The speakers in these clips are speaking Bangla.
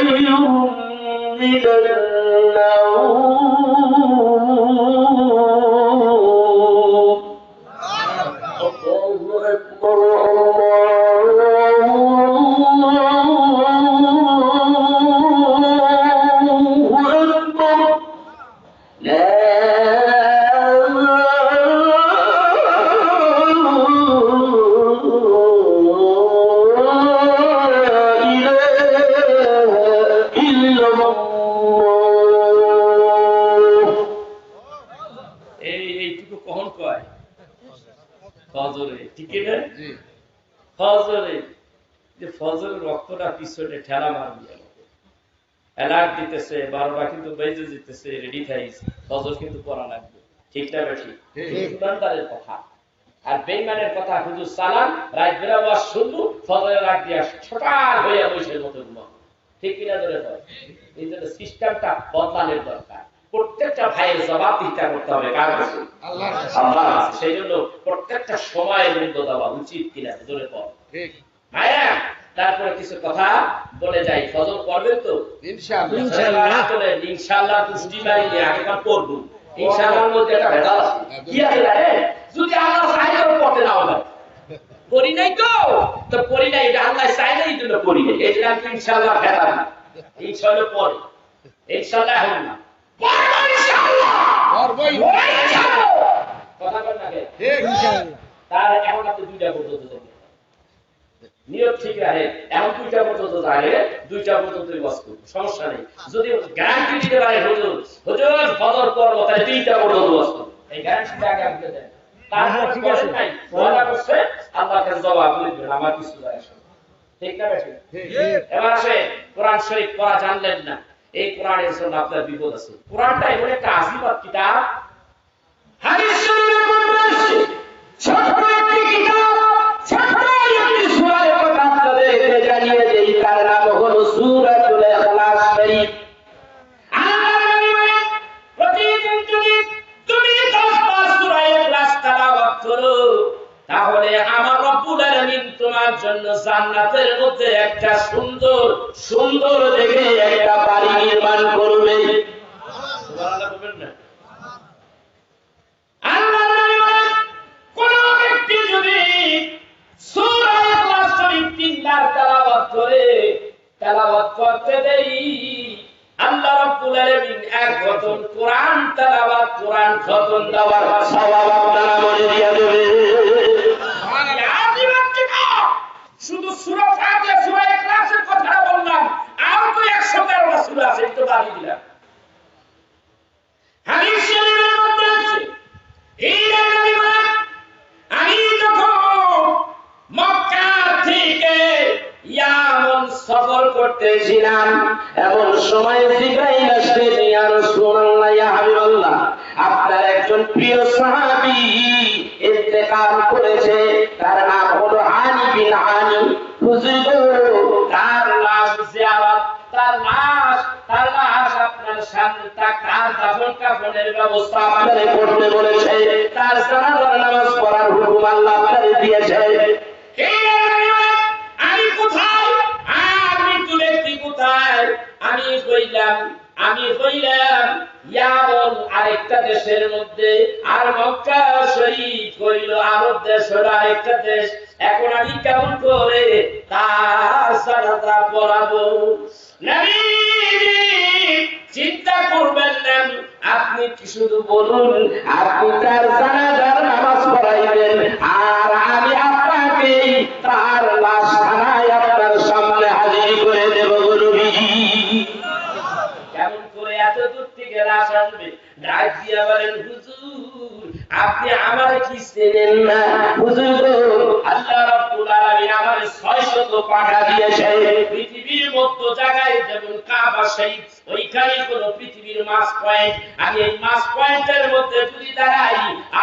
خير من النوم الله أكبر ফজরের রক্তটা পিছনে ঠেলা মারবে অ্যালার্ট দিতেছে 12টা কিন্তু বেজে যেতেছে রেডি থাইস ফজর কিন্তু পড়া লাগবে ঠিক না বেশি ইমানদারের কথা আর বেঈমানের কথা হুজুর সালাম রাত বেলা ওয়াজ শুনবো ফজরের আগ দিয়া ছটার হইয়া বসে মতো ঘুমা ঠিক কিনা ধরে হয় এই জন্য সিস্টেমটা বদলানোর দরকার প্রত্যেকটা ভাইয়ের জবাবদিহিতা করতে হবে কার কাছে আল্লাহর কাছে আল্লাহ সেই জন্য প্রত্যেকটা সময়ের মূল্য দেওয়া উচিত কিনা ধরে পড় ঠিক ভাইয়া তারপরে কিছু কথা বলে যাই ফজর পড়বেন তো ইনশাআল্লাহ ইনশাআল্লাহ ইনশাআল্লাহ পুষ্টি বাড়ি নিয়ে আগেবার পড়ব ইনশাআল্লাহর মধ্যে একটা ভেজাল আছে কি আছে রে যদি আল্লাহ চায় তো পড়তে নাও হয় পড়ি নাই তো পড়ি নাই এটা আল্লাহ চায় না এই জন্য পড়ি নাই এই জন্য ইনশাআল্লাহ ভেজাল ইনশাআল্লাহ পড়ে ইনশাআল্লাহ হবে না পড়ব ইনশাআল্লাহ পড়বই ইনশাআল্লাহ কথা বল না ঠিক ইনশাআল্লাহ তার এখন আপনি দুইটা পর্যন্ত নিয়ত ঠিক রাখে এখন 2টা পর্যন্ত যায় 2টা পর্যন্তই ওয়াজ করব সমস্যা নেই যদি গ্যারান্টি দিতে পারে হুজুর ফজর পড়ব তাহলে 3টা পর্যন্ত ওয়াজ করব এই গ্যারান্টিটা আগে আমাকে দেন তারপর ঠিক আছে নাই ওয়াদা করছে আল্লাহর কাছে জবাব দিবেন আমার কিছু যায় আসে ঠিক না ঠিক এবার আসে কোরআন শরীফ পড়া জানলেন না এই কোরআনের জন্য আপনার বিপদ আছে কোরআনটা এমন একটা আজিবাত কিতাব হাদিস শরীফের মধ্যে আছে ছোট একটি কিতাব ছোট একটি সূরার কথা আপনাদেরকে জানিয়ে দেই তার নাম হলো সূরাতুল ইখলাস শরীফ আল্লাহর নবী প্রতিদিন যদি তুমি 10টা সূরা ইখলাস তেলাওয়াত করো তাহলে আমার রব্বুল আলামিন তোমার জন্য জান্নাতের মধ্যে একটা সুন্দর সুন্দর দেখে একটা বাড়ি নির্মাণ করবে সুবহানাল্লাহ বলবেন না আল্লাহর নবী বলেন কোন ব্যক্তি যদি সূরা ইখলাস শরীফ 3বার তেলাওয়াত করতে দেই আল্লাহ রাব্বুল আলামিন এক খতম কোরআন তেলাওয়াত কোরআন খতম দেওয়ার সওয়াব আপনার আমলে দিয়ে দেবে শুধু সূরা ফাতিহা সূরা ইখলাসের কথা বললাম আর তো 113টা সূরা আছে একটু বাড়ি দিলাম হাদিস শরীফের মধ্যে আছে এই নবী বলেন আমি যখন মক্কা থেকে ইয়ামন সফর করতেছিলাম এমন সময় জিবরাইল আসে ইয়া রাসূলুল্লাহ ইয়া হাবিবাল্লাহ আপনার একজন প্রিয় সাহাবী ইন্তেকাল করেছে তার নাম হলো হানি বিন হানি হুজুর তার লাশ জিয়ারত তার লাশ আপনার সামনে তার কাফনের ব্যবস্থা আপনারে করতে বলেছে তার জানাজার নামাজ পড়ার হুকুম আল্লাহ আপনারে দিয়েছে আমি কোথায় আমি তো ব্যক্তি কোথায় আমি হইলাম ইয়ামন আরেকটা দেশের মধ্যে আর মক্কা শরীফ হইল আরব দেশ হলো আরেকটা দেশ এখন আমি কেমন করে তার সালাত পড়াবো নবী চিন্তা করবেন না আপনি কি শুধু বলুন আপনি তার জানাজার নামাজ পড়াইবেন আর আমি আপনাকে তার লাশ খানায় আপনার সামনে হাজির করে দেব নবীজি কেমন করে এত দূর থেকে লাশ আসবে ডাক দিয়া বলেন হুজুর আপনি আমারে কি চেনেন না হুজুর আল্লাহ রাব্বুল আলামিন আমারে 600 পাঠা দিয়েছে পৃথিবীর মতো জায়গায় যেমন কাবা শরীফ ওইখানে কোন পৃথিবীর মাস পয়েন্ট আমি এই মাস পয়েন্টের মধ্যে যদি দাঁড়াই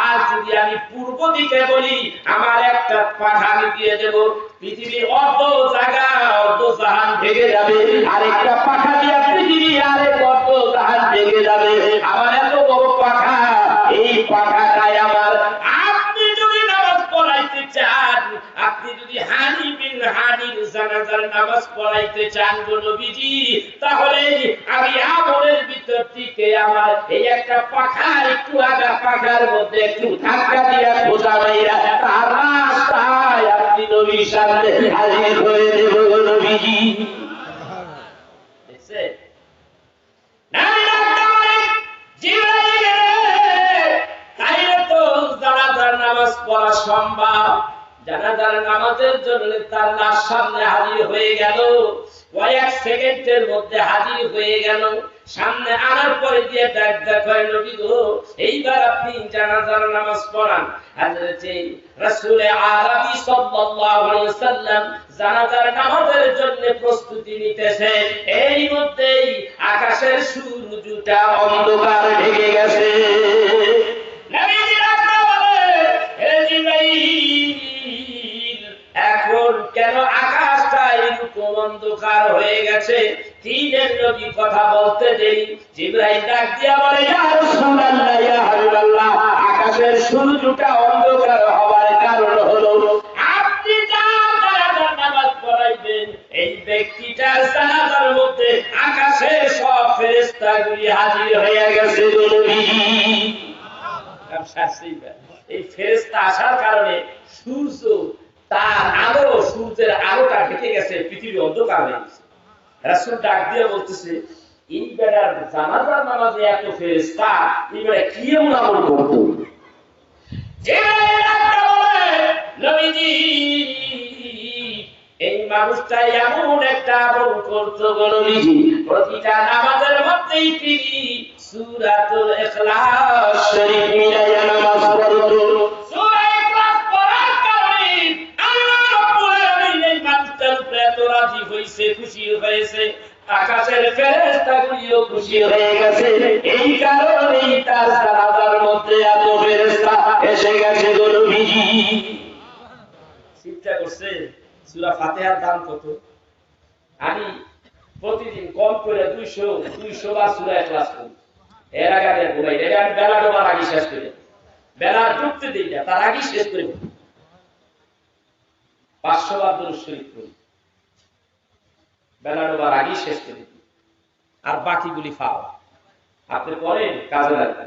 আর যদি আমি পূর্ব দিকে বলি আমার একটা পাঠা আমি দিয়ে দেব পৃথিবীর অর্ধ জায়গা অর্ধ জাহান ভেঙে যাবে আরেকটা পাঠা দিয়ে পৃথিবী আরেক অর্ধ জাহান ভেঙে যাবে আমার এত বড় পাঠা এই পাঠাটাই আমার আপনি যদি নামাজ পড়াইতে চান আপনি যদি হানি বিন হানির জানাজার নামাজ পড়াইতে চান গো নবীজি, তাহলে আমি আমলের ভিতর থেকে আমার এই একটা পাখার একটু আগা পাখার মধ্যে একটু ধাক্কা দিয়া খোঁজা মাইরা তার রাস্তায় আপনি নবীর সামনে হাজির হয়ে দেব গো নবীজি। দেখছে জানাজার নামাজ পড়া সম্ভব। জানাজার নামাজের জন্য তার লাশ সামনে হাজির হয়ে গেল, কয়েক সেকেন্ডের মধ্যে হাজির হয়ে গেল। সামনে আনার পরে দিয়ে ডাক দেখায় নবী গো, এইবার আপনি জানাজার নামাজ পড়ান। হযরত রাসূল আরবী সাল্লাল্লাহু আলাইহি ওয়াসাল্লাম জানাজার নামাজের জন্য প্রস্তুতি নিতেছে। এই মধ্যেই আকাশের সূর্যটা অন্ধকার ঢেকে গেছে। নবীজি রাখতে বলে, হে জিবরাইল, এখন কেন আকাশটা এরকম অন্ধকার হয়ে গেছে? তিনের নবী কথা বলতে দেরি। জিবরাইল ডাক দিয়া বলে, ইয়া রাসূলুল্লাহ, ইয়া হাবিবাল্লাহ, আকাশের সূর্যটা অন্ধকার হওয়ার কারণ হলো আপনি জানাজার নামাজ পড়াইবেন, এই ব্যক্তিটার জানাজার মধ্যে আকাশের সব ফেরেশতাগুলি হাজির হয়ে গেছে গো নবীজি। এই ফেরেশতা আসার কারণে সূর্য তার আলো, সূর্যের আলোটা ঢেকে গেছে, পৃথিবী অন্ধকার হয়ে গেছে। রাসূল ডাক দিয়ে বলতেছে, এই বেড়ার জানাজার নামাজে এত ফেরেশতা, এই বেড়া কি এমন আমল করতো? নবীজি, এই মানুষটা এমন একটা আমল করতো গো নবীজি, প্রতিটা নামাজের মধ্যেই তিনি সূরাতুল ইখলাস শরীফ মিলাইয়া নামাজ পড়তো। সূরা ইখলাস পড়ার কারণে আল্লাহ রাব্বুল আলামিন এই মানুষটার উপরে এত রাজি হইছে, খুশি হয়েছে, আকাশের ফেরেশতাগুলিও খুশি হয়ে গেছে। এই কারণেই তার জানাজার মধ্যে এত ফেরেশতা এসে গেছে গো নবীজি। চিন্তা করছে সূরা ফাতিহার দাম কত? আমি প্রতিদিন কম করে 200 বার সূরা ইখলাস পড়ি। এর আগে আমি ঘুমাই না, আমি বেলা ডোবার আগে শেষ করি, বেলা ডুবতে দিই না, তার আগে শেষ করে ফেলি। 500 বার দরুদ শরীফ পড়ি, বেলা ডোবার আগে শেষ করে দিই, আর বাকিগুলি ফাও। আপনি পড়েন, কাজে লাগবে।